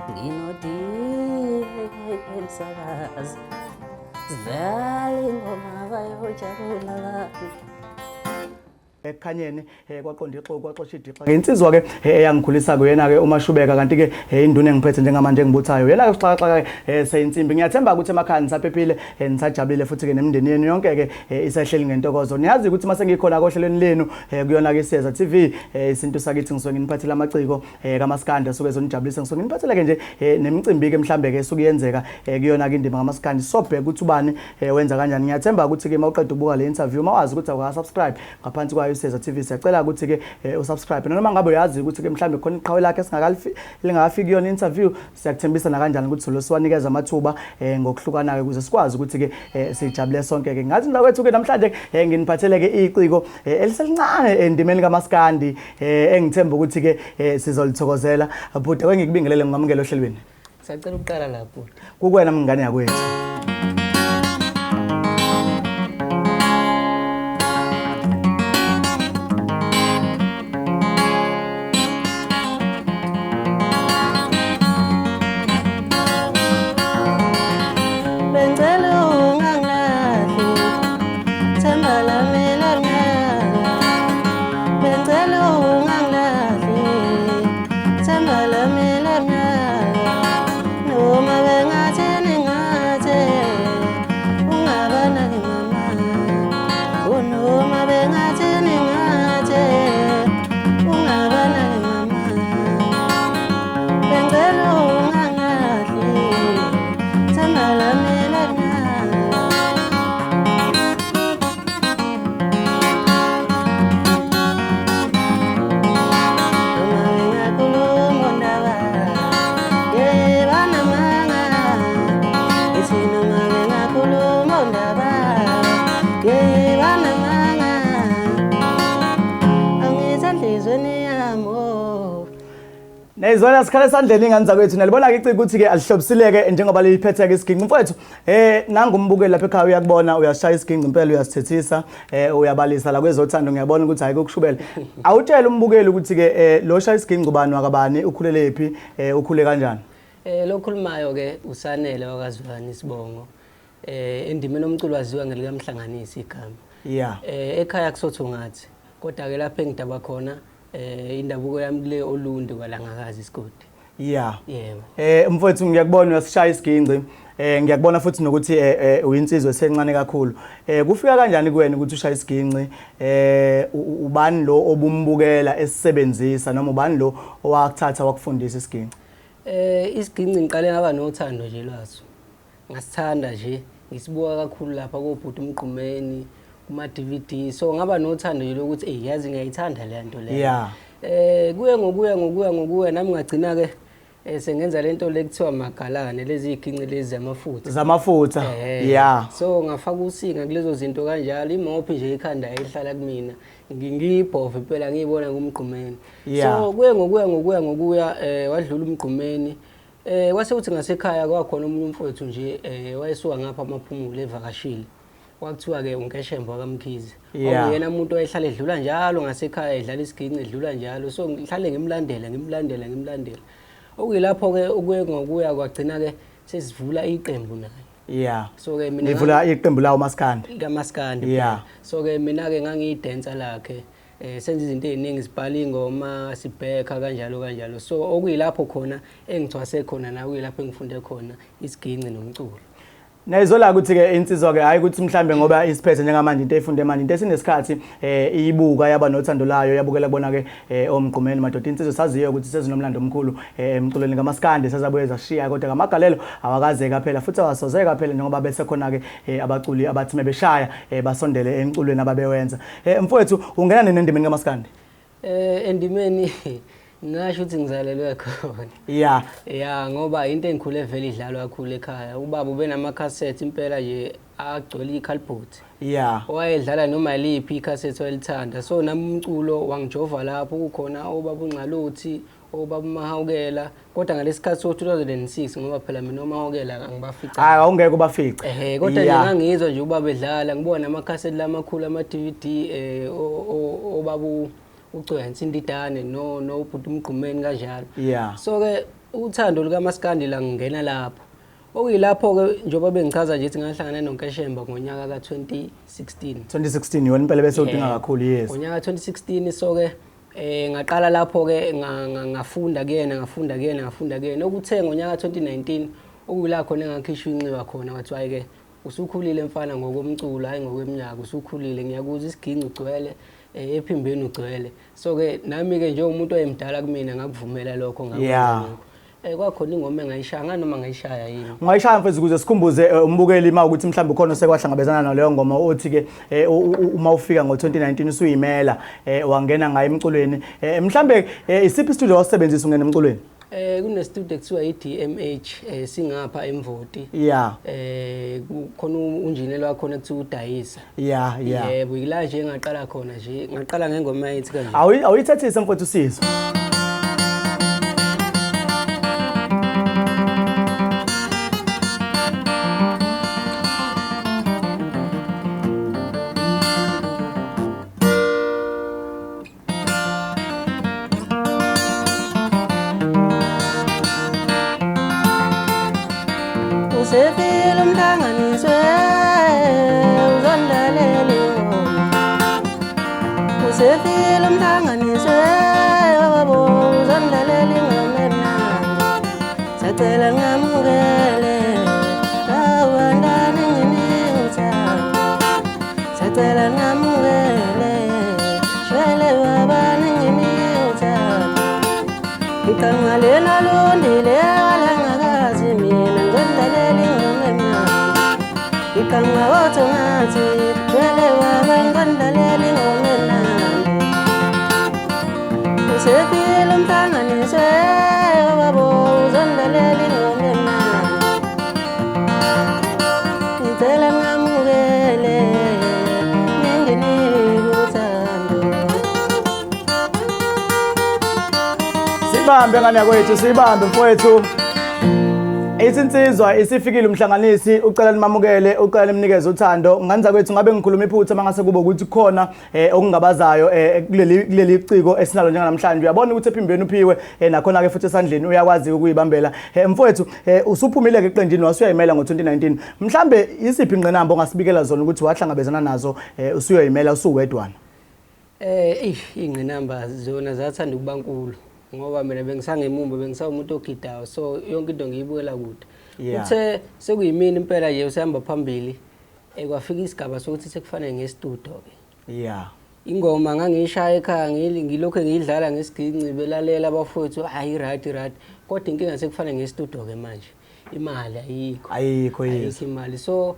nginodiwe emsakazi sidlala ingoma bayojabula Ekhanyeni kwaqonda ixoku kwaxosha idixa insizwa ke eyangikhulisa kuyena ke uMashubeka kanti ke induna engiphethe njengamanje engibuthayo yena ke sixaxa seyinsimbi ngiyathemba ukuthi emakhaya nisaphephile nisajabulile futhi ke nemindeni yenu yonke ke isahleli ngentokozo niyazi ukuthi mase ngikhona kohlelweni lenu kuyona ke Siyeza TV isinto sakithi ngisuke nginiphathela amaciko kaMaskandi suke zonijabulisa ngisuke nginiphathela ke nje nemicimbi ke mhlambe ke suke yenzeka kuyona ke indima kaMaskandi sobheka ukuthi ubani wenza kanjani ngiyathemba ukuthi ke mawuqeda ukubuka le interview mawazi ukuthi awuka subscribe ngaphansi kwa Siyeza TV siyacela ukuthi ke usubscribe noma ngabe uyazi ukuthi ke mhlambe khona iqhawe lakhe lingafiki yona interview siyakuthembisa na kanjani ukuthi lo siwanikeza amathuba ngokuhlukana ke ukuze sikwazi ukuthi ke sijabule sonke ke ngathi ndawethu ke namhlanje nginiphathele ke iciko eliselincane endimeni kaMaskandi engithemba ukuthi ke sizolithokozela bhuti ngikubingelele ngamukelo ohlelweni siyacela ukuqala lapho kukwena mngane yakwethu Nezona sikhala esandleni ingane zakwethu nalibona ke iciko ukuthi ke alihlobisileke njengoba liphethe ke isiginci mfowethu nanga umbukeli lapha ekhaya uyakubona uyashaya isiginci impela uyasithethisa uyabalisa la kwezothando ngiyabona ukuthi hayi kokushubela awutshela umbukeli ukuthi ke lo shaya isiginci ubani wakabani ukhulelephi ukhule kanjani lo khulumayo ke usanele wakazwani isibongo endimeni omculo waziwa ngelika mhlanganisi igama yeah ekhaya kusotho ngathi kodwa ke lapha engidaba khona indabuko yami kule olundi kwalangakazi isigodi yeah yebo mfowethu ngiyakubona uyasishaya isiginci ngiyakubona futhi nokuthi uyinsizwe esencane kakhulu kufika kanjani kuwena ukuthi ushaya isiginci ubani lo obumbukela esisebenzisa noma ubani lo owakuthatha wakufundisa isiginci isiginci ngiqale ngaba nothando nje lwaso ngasithanda nje ngisibuka kakhulu lapha kobhuti umgqumeni kuma DVD so ngaba nothando nje lokuthi yazi ngiyayithanda le nto le yeah kuye ngokuya nami ngagcina ke sengenza lento lekuthiwa magalane lezi iginci lezi zamafutha yeah so ngafaka usinga kulezo zinto kanjalo imophi nje ikhanda ehlala kumina ngiyibhove phela ngiyibona kumgqumeni so kuye ngokuya wadlula umgqumeni kwase uthi ngasekhaya kwakhona umuntu umfowethu nje wayesuka ngapha amaphumulo evakashile kwakuthiwa ke unkeshemba kaMkhize oyena umuntu oyehlala edlula njalo ngasekhaya edlala isiginci edlula njalo so ngihlale ngimlandela okuyilapho ke ukuya kwagcina ke sesivula iqembu naye yeah so ke mina ngivula iqembu lawo kaMaskandi yeah so ke mina ke ngangiyidancer lakhe senza izinto eziningi sibhala ingoma sibheka kanjalo so okuyilapho khona engithwase khona na kuyilapho engifunde khona isiginci nomculo Nayizola ukuthi ke insizwa ke hayi ukuthi mhlambe ngoba isiphethe njengamanje into efunde manje into esinesikhathi iyibuka yaba nothando layo yabukela kubona ke omgqumeni madoda insizwe saziyo ukuthi sezinomlando omkhulu emculweni kaMaskandi sazabuye zashiya kodwa ngamagalelo awakazeka phela futhi awasozeka phela njengoba bese khona ke abaculi abathi mebeshaya basondele emculweni ababewenza mfowethu ungena nini endimeni kaMaskandi endimeni ngasho ukuthi ngizalelwe khona yeah ngoba into engikhule vele idlalwa kakhulu ekhaya ubaba ubenama cassette impela nje agcwele iCalport yeah wayedlala noma liphi icassette oyilithanda so nami umculo wangijova lapho kukhona obaba uNqalothi obaba uMahawukela kodwa ngalesikhathi so 2006 ngoba phela mina uMahawukela angibafica awungeke ubafice kodwa nje ngangizwa nje ubaba edlala ngibona ama cassette lamakhulu ama DVD obaba uCoya Nsindidane no ubhuti umgqumeni kanjalo yeah so ke uthando lukaMaskandi la ngingena lapho. Okuyilapho ke njoba bengichaza nje ukuthi ngahlangana noNkashemba ngonyaka ka2016. 2016 yona impela bese udinga kakhulu yes. Ngonyaka 2016 so ke ngaqala lapho ke ngafunda kuyena okuthe ngonyaka 2019 okuyila khona engakhishwa inxiba khona wathi ayike usukhulile mfana ngokomculo hayi ngokweminyaka usukhulile ngiyakuza isiginci ugcwele ephimbeni ugcwele so ke nami ke nje umuntu oyemdala kumina ngakuvumela lokho ngakwenza kwakhona ingoma engayishaya noma ngayishaya yini ungayishaya mfethu ukuze sikhumbuze umbukeli ima ukuthi mhlawumbe khona sekwahlangabezana naleyo ngoma othi ke uma ufika ngo2019 usuyimela wangena ngayo emculweni mhlawumbe isiphi studio wasebenzisa ungena emculweni kune studio kuthiwa iDMH singapha eMvoti khona unjineli wakhona kuthiwa uDayisa yebo yila nje ngaqala khona nje ngaqala ngengoma ethi kanje awuyithathise mfethu usizwe Usefile mhlanganisi uzondlalele Usefile mhlanganisi yabo uzondlalele ngomena Sacela ngamukele awandani ngini uthando Sacela ngamukele shwele babani ngini uthando Ikangalela londile alangakazi mina ngondlalele ngomena Ikanga othongathi shwele babani ngondlalele ngomena Usefile mhlanganisi wabo uzondlalele ngomena Ngicela ngamukele ngingini uthando Sibambe ngane yakwethu sibambe mfowethu Isinsizwa isifikile umhlanganisi ucela nimamukele ucela nimnikeze uthando nganza kwethu ngabe ngikhuluma iphutha mangase kube ukuthi khona okungabazayo kuleli ciko esinalo njengamhlanje uyabona ukuthi ephimbeni uphiwe nakhona ke futhi esandleni uyakwazi ukuyibambela mfowethu usuphumile ke eqenjini wasuyayimela ngo2019 mhlambe isiphi ingqinamba ongasibikela zona ukuthi wahlangabezana nazo usuyayimela usuwedwana ingqinamba zona zathanda ukubankulu ngoba mina bengisangemumba bengisawumuntu ogidayo so yonke into ngiyibukela kude uthe sekuyimini impela nje usihamba phambili kwafika isigaba sokuthi sekufanele ngestudio ke ingoma ngangishaya ekhaya ngilokho ngiyidlala ngesiginci belalela abafowethu hayi right kodwa inkinga sekufanele ngestudio ke manje imali ayikho imali so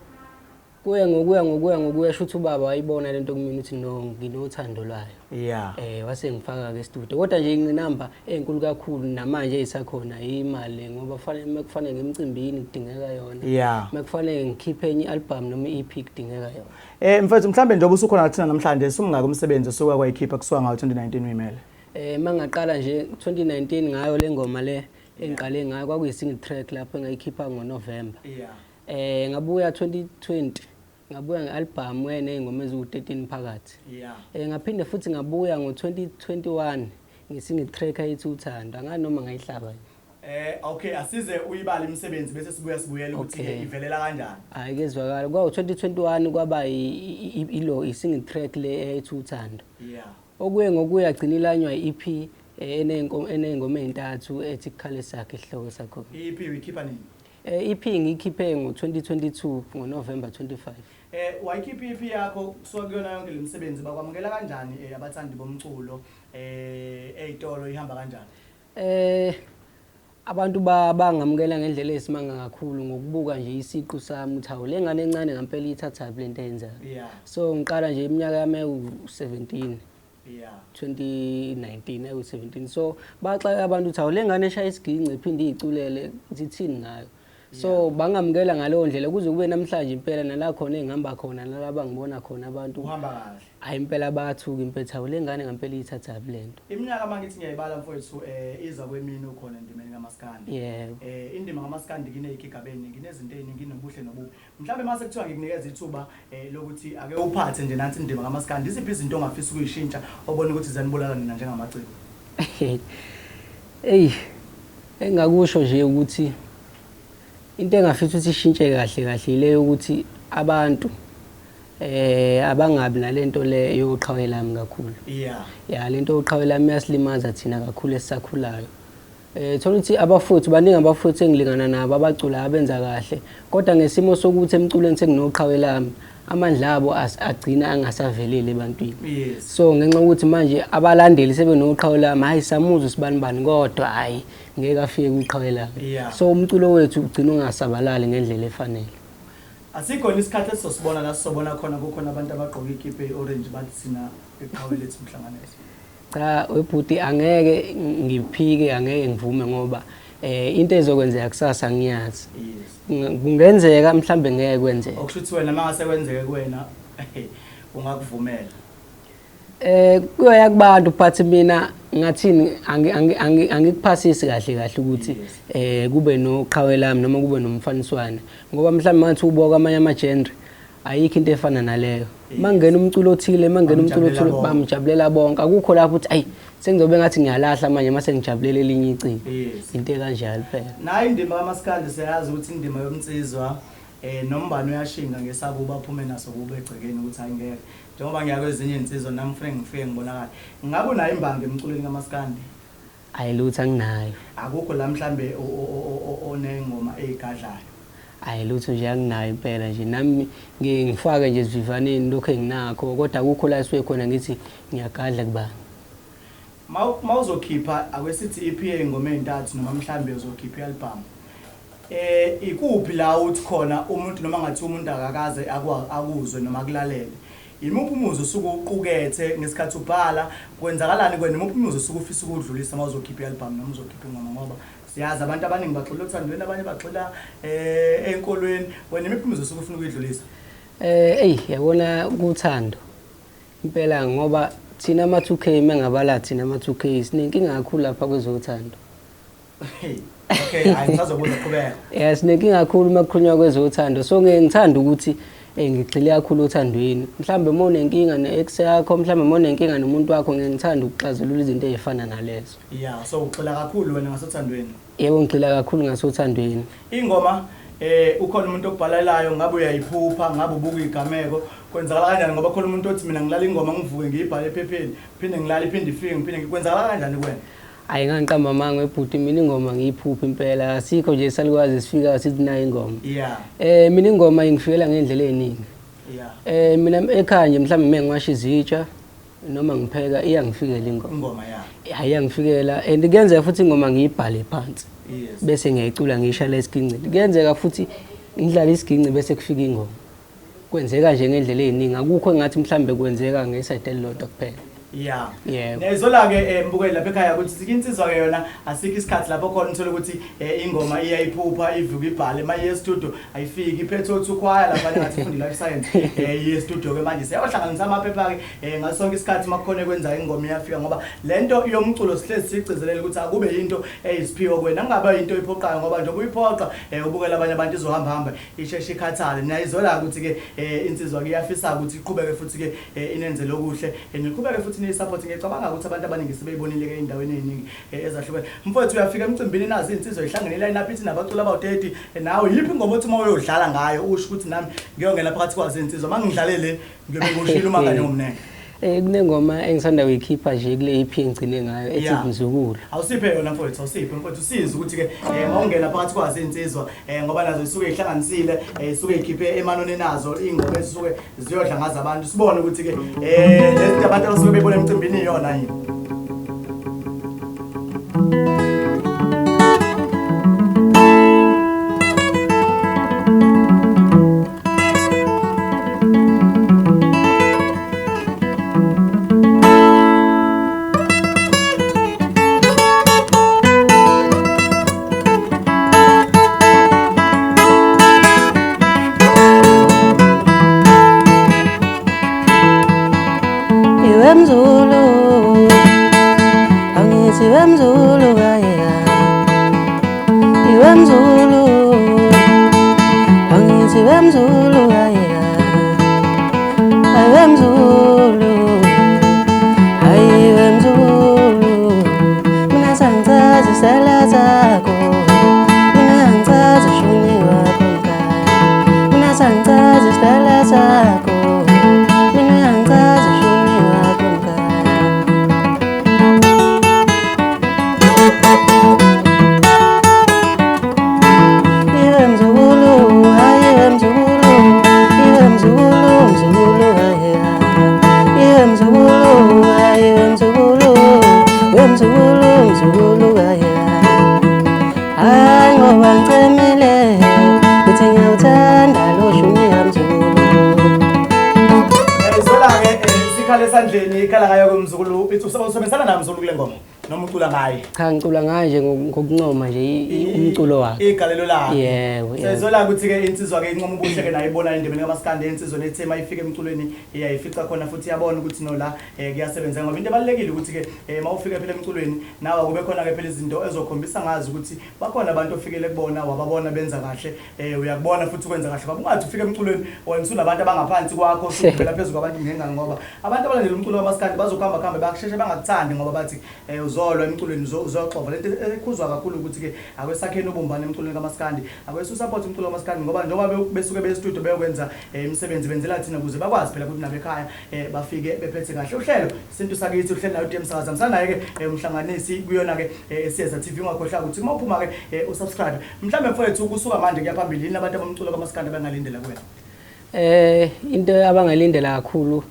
kuya ngokuya shuthi ubaba wayibona lento kumina uthi no nginothando lwayo wase ngifaka ke studio kodwa nje ingqinamba enkulu kakhulu namanje isakhona imali ngoba kufanele ngemcimbini kudingeka yona kufanele ngikhiphe enye album noma EP kudingeka yona mfethu mhlambe njengoba usukhona thina namhlanje sumngaka umsebenzi osuka kwayikhipha kusuka ngawo2019 uyimele mangaqala nje 2019 ngayo lengoma le engiqale ngayo kwakuyi single track lapho engayikhipha ngoNovember ngabuya 2020 ngabuya ngealbum enengoma eziwu13 phakathi ngaphinde futhi ngabuya ngo2021 ngesingle track ethi uthando nganoma ngayihlaba okay asize uyibala imisebenzi bese sibuyela ukuthi ivelela kanjani hayi kezwakala kwa 2021 kwaba isingle track le ethi uthando okuye ngokuya gcina ilanywa iEP enengoma ezintathu ethi kukhale sakhe isihloko sakho iEP uyikhipha nini EP ngikhiphe ngo2022 ngoNovember 25 wayikhipha iEP yakho kusuka kuyona yonke lemisebenzi bakwamukela kanjani abathandi bomculo ezitolo ihamba kanjani abantu bangamukela ngendlela esimanga kakhulu ngokubuka nje isiqu sami uthawu lengane encane ngempela ithatha lento eyenza so ngiqala nje iminyaka yami u17 2019 awu17 so baxaka abantu uthawu lengane eshaya isiginci iphinde iculele zithini ngayo so bangamukela ngaleyo ndlela kuze kube namhlanje impela nala khona engihamba khona nalaba ngibona khona abantu uhamba kahle hayi impela bathuka impetha lengane ngempela ithatha lento iminyaka mangithi ngiyayibala mfowethu iza kwemini ukhona endimeni kaMaskandi indima kaMaskandi kinezigigabeni kinezinto eziningi nobuhle nobubi mhlawumbe mase kuthiwa ngikunikeza ithuba lokuthi ake uphathe nje nansi indima kaMaskandi isiphi izinto ongafisa ukuyishintsha obona ukuthi zanibulala nina njengamaciko engakusho nje ukuthi into engafisa ukuthi ishintshe kahle kahle ile ukuthi abantu abangabi nalento le yoqhawelami kakhulu. Ya lento yoqhawelami yasilimaza thina kakhulu esisakhulayo. Thola ukuthi abafuthi baningi abafuthi engilingana nabo abacula abenza kahle kodwa ngesimo sokuthi emculweni sekunoqhawelami amandla abo agcina angasavelele ebantwini. So ngenxa ukuthi manje abalandeli sebenoqhawelami hayi samuza sibanibani kodwa hayi ngeke afike kuqhawelami. So umculo wethu ugcina ungasabalali ngendlela efanele. Asikhona isikhathi esizosibona la sisobona khona kukhona abantu abagqoka ikipe eorange bathi sina eqhawe lethu mhlanganisi. Cha webhuti angeke ngiphike angeke ngivume ngoba into ezokwenzeka kusasa ngiyazi. Kungenzeka mhlambe ngeke kwenzeke. Okusho ukuthi wena mangase kwenzeke kuwena ungakuvumela. Kuya kubantu but mina ngathini angikuphasisi kahle kahle ukuthi kube noqhawelami noma kube nomfaniswane ngoba mhlawumbe ngathi uboka amanye ama-genre ayikho into efana naleyo. Mangena umculo othile mangena umculo othile bamjabulela bonke akukho lapho ukuthi ayi sengizobe ngathi ngiyalahla manje mase ngijabulela elinye icini into ekanjalo phela. Nayo indima kaMaskandi siyazi ukuthi indima yomnsizwa nombani uyashinga ngesabo baphume naso kube egcekeni ukuthi ayingeke njengoba ngiyakwezinye insizwa nami kufanele ngifike ngibonakala. Ngabe unayo imbanga emculweni kaMaskandi? Ayilutho anginayo. Akukho la mhlambe onengoma ezigadlayo. Ayilutho nje anginayo impela nje nami ngifake nje sivivaneni lokho enginakho kodwa akukho la siwe khona ngithi ngiyagadla kuba. Mawuzokhipha akwesithi EP engoma ezintathu noma mhlambe uzokhipha ialbum. Ikuphi la uthi khona umuntu noma ngathi umuntu akakaze akuzwe noma akulalele. Imuphi umuzwa usuku uqukethe ngesikhathi ubhala kwenzakalani kwena imuphi umuzwa usuku ufisa ukudlulisa mawuzokhipha ialbum noma uzokhipha ingoma ngoba siyazi abantu abaningi baxola uthandweni abanye baxola enkolweni wena imuphi umuzwa usuku ufuna ukuyidlulisa? Yabona kuthando impela ngoba thina ama-2K mengabala thina ama-2K sinenkinga kakhulu lapha kwezothando. Okay, ayisazobuza qhubeka. Yes, sinenkinga kakhulu makukhulunywa kwezothando. So ngithanda ukuthi ngigxile kakhulu othandweni. Mhlambe uma unenkinga ne-ex yakho, mhlambe uma unenkinga nomuntu wakho ngithanda ukuxazulula izinto ezifana nalezo. Yeah, so ugxila kakhulu wena ngasothandweni. Yebo ngigxila kakhulu ngasothandweni. Ingoma ukhona umuntu okubhalelayo ngabe uyayiphupha ngabe ubuka igameko kwenzakala kanjani ngoba khona umuntu othi mina ngilala ingoma ngivuke ngiyibhale ephepheni phinde ngilala iphinde ifike ngiphinde kwenzakala kanjani kuwena? Hayi ngangiqamba manga webhuti mina ingoma ngiyiphupha impela asikho nje salikwazi sifika sithi nayo ingoma. Mina ingoma ingifikela ngendlela eziningi. Mina ekhaya nje mhlawumbe mengiwasha izitsha noma ngipheka iyangifikela ingoma. Hayi yangifikela and kuyenzeka futhi ingoma ngiyibhale phansi. Bese ngiyayicula ngiyishala esiginqini. Kuyenzeka futhi ngidlala isiginqi bese kufika ingoma. Kwenzeka nje ngendlela eziningi akukho engathi mhlambe kwenzeka ngesayide elilodwa kuphela. Nezola ke mbukeli lapha ekhaya ukuthi insizwa ke yona asikho isikhathi lapho khona uthola ukuthi ingoma iyayiphupha ivuka ibhale manje e-studio ayifiki iphethe othukhwaya lapha ngathi fundi life science ye-studio ke manje siyawahlanganisa amaphepha ke ngasonke isikhathi makukhona kwenza ingoma iyafika ngoba lento yomculo sihlezi sigcizelela ukuthi akube into eyisiphiwo kwena kungabe into iphoqayo ngoba nje ubuyiphoqa ubukela abanye abantu izohamba hamba isheshe ikhathale nayizola ukuthi ke insizwa ke iyafisa ukuthi iqhubeke futhi ke inenze lokuhle niqhubeke futhi support ngicabanga ukuthi abantu abaningi sebeyibonile ke indaweni eziningi ezahlukene. Mfowethu uyafika emcimbini nazi insizwa ihlanganele line up ithi nabacula abawu30 nawe yiphi ingoma othi mawuyodlala ngayo usho ukuthi nami ngiyongena phakathi kwazo insizwa mangidlalele ngiyobe ngoshila uma kanye umnene. Kunengoma engisanda kuyikhipha nje kule EP engicine ngayo ethi Mzukulu. Awusiphe yona mfowethu awusiphe mfowethu siza ukuthi ke mawungena phakathi kwazo insizwa ngoba nazo isuke ihlanganisile isuke ikhiphe emanoni nazo ingoma ezisuke ziyodlangaza abantu sibone ukuthi ke lezi abantu abasuke bebona emcimbini iyona yini. Mina sangithatha isala zakho ngicemile ngithi ngiyawuthanda lo shunyana mzulu. Zola-ke sikhale esandleni ikhala ngayo kwemzukulu usebenzisana nayo mzukulu kule ngoma noma ucula ngayo? Cha ngicula ngayo nje ngokuncoma nje umculo wakhe. Igalelo lakhe. Yebo. Sezola ukuthi-ke insizwa-ke incoma ubuhle-ke nayo ibona indimeni kaMaskandi insizwa nethema ifike emculweni iyayifica khona futhi iyabona ukuthi nola kuyasebenza ngoba into ebalulekile ukuthi-ke mawufika phela emculweni nawe kube khona-ke phela izinto ezokhombisa ngazi ukuthi bakhona abantu ofikele kubona wababona benza kahle uyakubona futhi ukwenza kahle ngoba ungathi ufike emculweni wena usunabantu abangaphansi kwakho usuvela phezulu kwabantu ngengane ngoba abantu abalandela umculo kaMaskandi bazokuhamba bakusheshe bangakuthandi ngoba bathi uzolwa emculweni uzoxova lento ekhuzwa kakhulu ukuthi-ke akwesakheni ubumbane emculweni kaMaskandi akwesusupport umculo kaMaskandi ngoba njengoba besuke be-studio beyokwenza imisebenzi benzela thina ukuze bakwazi phela ukuthi nabekhaya bafike bephethe kahle uhlelo isintu sakithi uhlelo nayo uDMsakaza msanaye-ke umhlanganisi kuyona-ke siyeza TV ungakhohlwa ukuthi uma uphuma-ke usubscribe mhlawumbe mfowethu kusuka manje kuya phambili yini abantu abomculo kaMaskandi abangalindela kuwena? Into abangalindela kakhulu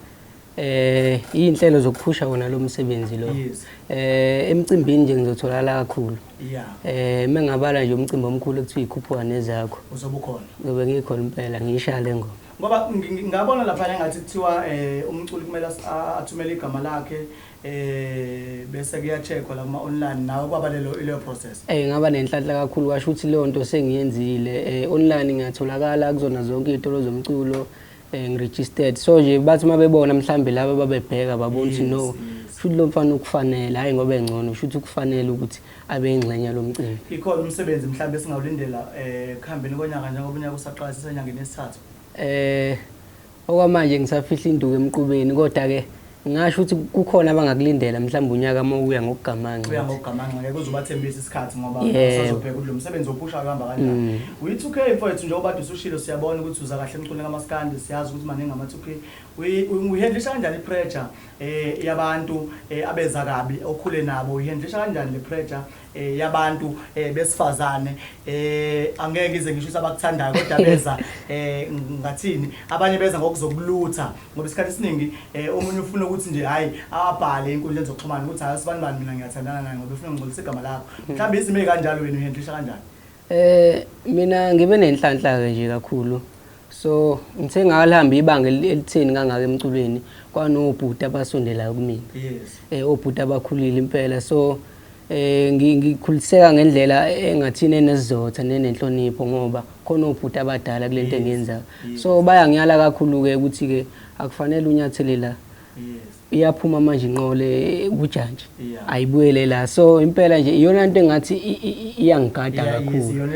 iy'nhlelo zokuphusha wona lo msebenzi lo. Emcimbini nje ngizotholakala kakhulu. Mengabala nje umcimbi omkhulu ekuthiwa ikhuphuka nezakho. Uzobe ukhona? Ngobe ngikhona impela ngiyishaya le ngoma. Ngoba ngabona lapha engathi kuthiwa umculi kumele athumele igama lakhe bese kuya-checkwa la kuma-online nawe kwaba leyo process. Ngaba nenhlanhla kakhulu kasho ukuthi leyo nto sengiyenzile. Online ngiyatholakala kuzona zonke iy'tolo zomculo. Ngiregistered so nje bathi mabebona mhlambe laba babebheka babona ukuthi no futhi lo mfana ukufanele hayi ngoba engcono futhi ukufanele ukuthi abe ingxenye lomcimbi. Ikhona umsebenzi mhlambe singawulindela kuhambeni konyaka njengoba unyaka usaqala sisenyangeni yesithathu? Okwamanje ngisafihla induku emqubeni kodwa ke ngisho ukuthi kukhona abangakulindela mhlawumbe unyaka uma uya ngokugamanxa. Uya ngokugamanxa ngeke uzobathembisa isikhathi ngoba usazobheka kulo msebenzi ophusha kuhamba kanjani. Uyi-2K mfowethu njengoba kade usushilo siyabona ukuthi uza kahle emculweni kaMaskandi siyazi ukuthi maningi ama-2K. Uyihandlisha kanjani i-pressure yabantu abeza kabi okhule nabo uyihandlisha kanjani le pressure yabantu besifazane angeke ngize ngisho ukuthi abakuthandayo kodwa beza ngathini abanye beza ngokuzokulutha ngoba isikhathi esiningi omunye ufuna ukuthi nje hayi abhale inkundleni zokuxhumana ukuthi hayi sibani bani mina ngiyathandana naye ngoba ufuna ngigcolisa igama lakho mhlawumbe izimo ezikanjalo wena uyihandlisha kanjani? Mina ngibe nenhlanhla-ke nje kakhulu so ngithe ngakalihamba ibanga elitheni kangaka emculweni kwanobhuti abasondelayo kumina. Obhuti abakhulile impela so ngikhuliseka ngendlela engathini enesizotha nenenhlonipho ngoba khona obhuti abadala kule nto engiyenzayo so bayangiyala kakhulu-ke ukuthi-ke akufanele unyathele la iyaphuma manje inqole kujantshi ayibuyele la so impela nje iyona nto engathi iyangigada kakhulu.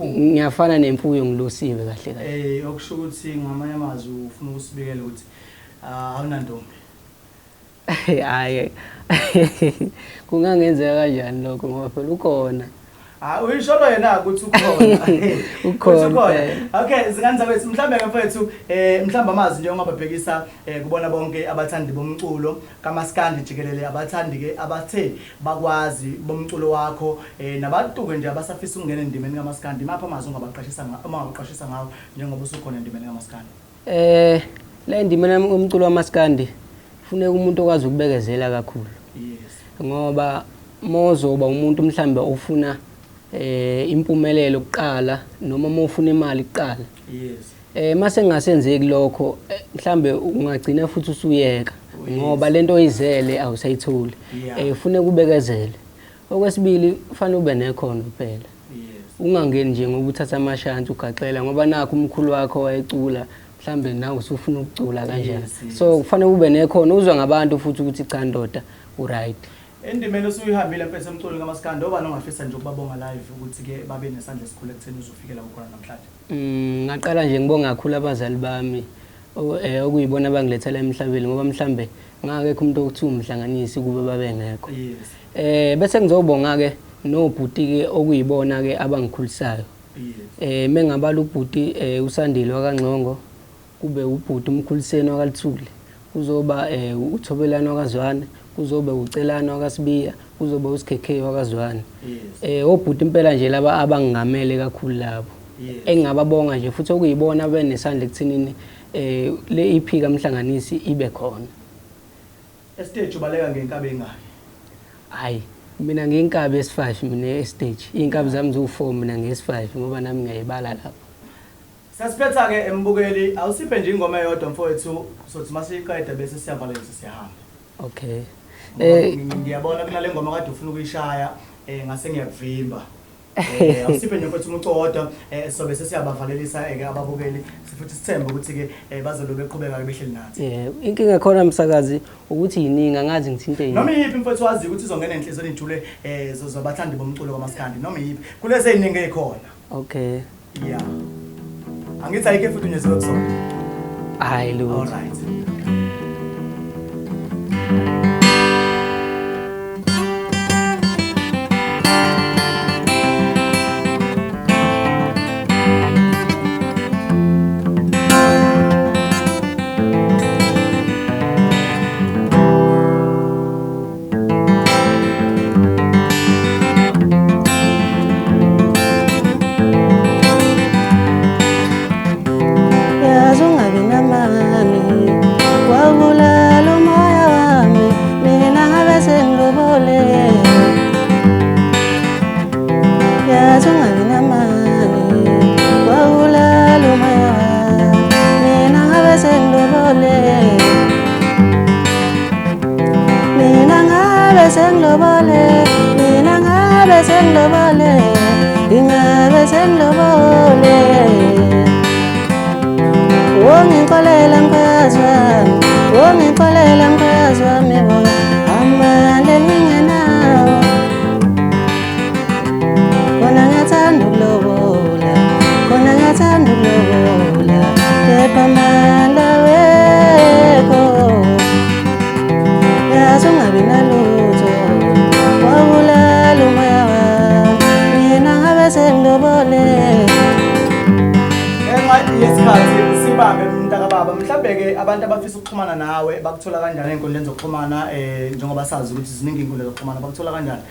Ngiyafana nemfuyo ngilosiwe kahle kahle. Okusho ukuthi ngamanye amazwi ufuna ukusibikela ukuthi awunantombi? Hayi kungangenzeka kanjani lokho ngoba phela ukhona. Uyisholo yena ukuthi ukhona. Okay zinganza kwethu mhlambe mfowethu mhlambe amazi njengoba babhekisa kubona bonke abathandi bomculo kaMaskandi jikelele abathandi-ke abathe bakwazi bomculo wakho nabantu-ke nje abasafisa ukungena endimeni kaMaskandi mapha amazi ungabaqashisa ngawo njengoba usukhona endimeni kaMaskandi? Le ndimeni yomculo kaMaskandi kufuneka umuntu okwazi ukubekezela kakhulu ngoba mozoba umuntu mhlambe ofuna impumelelo kuqala noma mawufuna imali kuqala mase ngasenzeki lokho mhlambe ungagcina futhi usuyeka ngoba lento oyizele awusayitholi ufune kubekezele. Okwesibili kufanele ube nekhono kuphela ungangeni nje ngoba uthatha amashansi ugaxela ngoba nakho umkhulu wakho wayecula mhlambe nawe usufuna ukucula kanjani so kufanele ube nekhono uzwe ngabantu futhi ukuthi cha ndoda uright. Endimeni osuyihambile mfethu emculweni kaMaskandi oba nongafisa nje ukubabonga live ukuthi-ke babe nesandla esikhulu ekutheni uzofikela kukhona namhlanje? Ngaqala nje ngibonga kakhulu abazali bami okuyibona abangilethela emhlabeni ngoba mhlambe ngakekho umuntu okuthiwa umhlanganisi kube babengekho. Bese ngizobonga-ke nobhuti-ke okuyibona-ke abangikhulisayo. Mengabala ubhuti uSandile wakangcongo kube ubhuti umkhuliseni wakalithule kuzoba uThobelani wakazwane kuzobe uCelani wakasibiya kuzobe uSikhekhe wakazwane. Obhuti impela nje laba abangingamele kakhulu labo engingababonga nje futhi okuyibona benesandla ekuthenini le EP kaMhlanganisi ibe khona. Estage ubaleka ngenkabe engaki? Hayi Mina ngiyinkabi esi5 mina stage. Inkabi zami zo4 mina ngesi5 ngoba nami ngiyayibala lapho. Sasiphetha ke embukeli awusiphe nje ingoma eyodwa mfowethu sothi masiyiqeda bese siyavala lesi siyahamba. Okay. Ngiyabona kunale ngoma kade ufuna ukuyishaya ngase ngiyakuvimba. Awusiphe nje mfowethu umucodwa sobe sesiyabavalelisa ke ababukeli sifuthi sithembe ukuthi ke bazobe beqhubeka behleli nathi. Inkinga khona umsakazi ukuthi yiningi angazi ngithinte yini. Noma yiphi mfowethu wazi ukuthi izongena enhlizweni ijule zobathandi bomculo kwamaskandi noma yiphi kulezi eziningi ezikhona. Okay. Yeah. Angithi ayike futhi unyezwe kusona. Hayi lo. All right. Abantu abafisa ukuxhumana nawe bakuthola kanjani enkundleni zokuxhumana njengoba sazi ukuthi ziningi inkundla zokuxhumana bakuthola kanjani?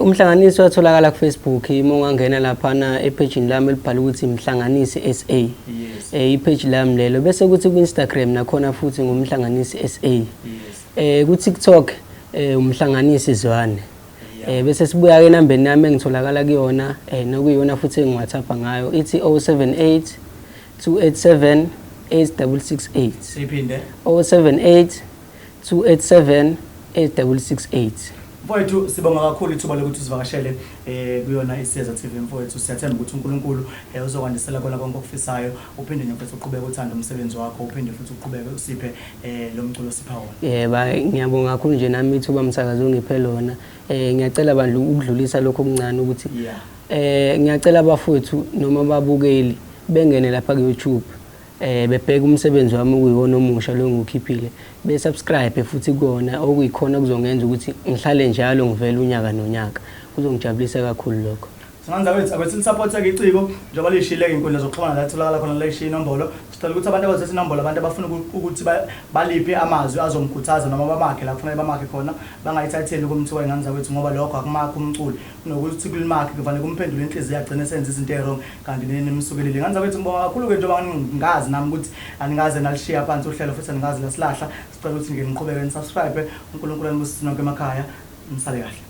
Umhlanganisi watholakala ku Facebook uma ungangena laphana epage lami elibhala ukuthi mhlanganisi SA. Yes. Ipage lami lelo bese kuthi ku Instagram nakhona futhi ngumhlanganisi SA. Yes. Ku TikTok umhlanganisi Zwane. Bese sibuya ke nambeni nami engitholakala kuyona nokuyona futhi engiWhatsApp ngayo ithi 078 287 8668. Siphinde 078 287 8668. Mfowethu sibonga kakhulu ithuba lokuthi usivakashele kuyona iSiyeza TV mfowethu siyathemba ukuthi uNkulunkulu uzokwandisela kona konke okufisayo uphinde nje uqhubeke uthanda umsebenzi wakho uphinde futhi uqhubeke usiphe lo mculo sipha wona. Ngiyabonga kakhulu nje nami ithuba umsakazo ongiphe lona. Ngiyacela bandlu ukudlulisa lokho okuncane ukuthi ngiyacela abafowethu noma babukeli bengene lapha ku YouTube bebheka umsebenzi wami ukuyiwona omusha lo ngikhiphile besubscribe futhi kuona okuyikhona kuzongenza ukuthi ngihlale njalo ngivele unyaka nonyaka kuzongijabulisa kakhulu lokho. Singanza wethu abethi support ke iciko njengoba lishile inkundla zokuxhumana la tholakala khona la ishiya inombolo sicela ukuthi abantu abazisa inombolo abantu abafuna ukuthi baliphe amazwi azomkhuthaza noma bamakhe la kufanele bamakhe khona bangayithatheli kumthiwa inganza wethu ngoba lokho akumakho umculo nokuthi kulimakhe kufanele kumphendule inhliziyo yagcina senza izinto ezirong kanti nemsukelile inganza wethu ngibonga kakhulu ke njengoba ngazi nami ukuthi aningaze nalishiya phansi uhlelo futhi aningaze lasilahla sicela ukuthi ngeke niqhubeke nisubscribe uNkulunkulu anibusise nonke emakhaya nisale kahle.